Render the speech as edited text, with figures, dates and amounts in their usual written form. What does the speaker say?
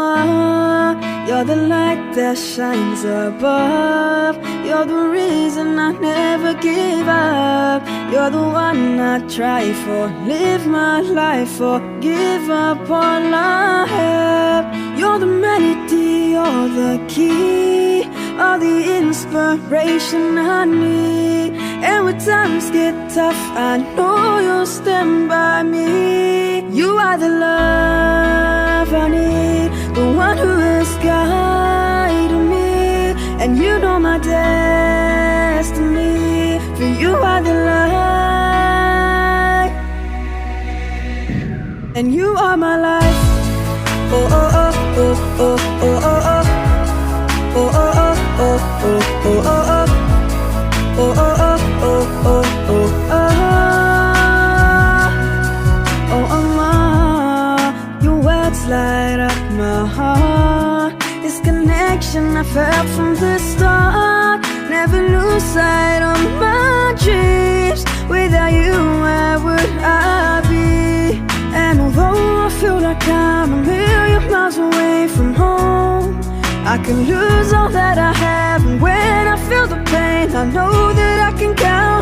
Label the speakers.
Speaker 1: Allah, you're the light that shines above. You're the reason I never give up. You're the one I try for, live my life for, give up all I have. You're the melody, you're the key, all the inspiration I need. And when times get tough, I know you'll stand by me. You are the love I need, the one who has guided me. And you know my destiny, for you are the light, and you are my life. Oh, oh, oh, oh, oh, oh, oh, oh. Oh, oh, oh, oh, oh, oh, oh, oh. Oh, oh, oh, oh, oh, oh, oh. Oh, Allah, your words light up my heart. This connection I felt from the start. Never lose sight of my dreams. Without you, where would I be? And although I feel like I'm a million miles away from home, I can lose all that I have, and when I feel the pain, I know that I can count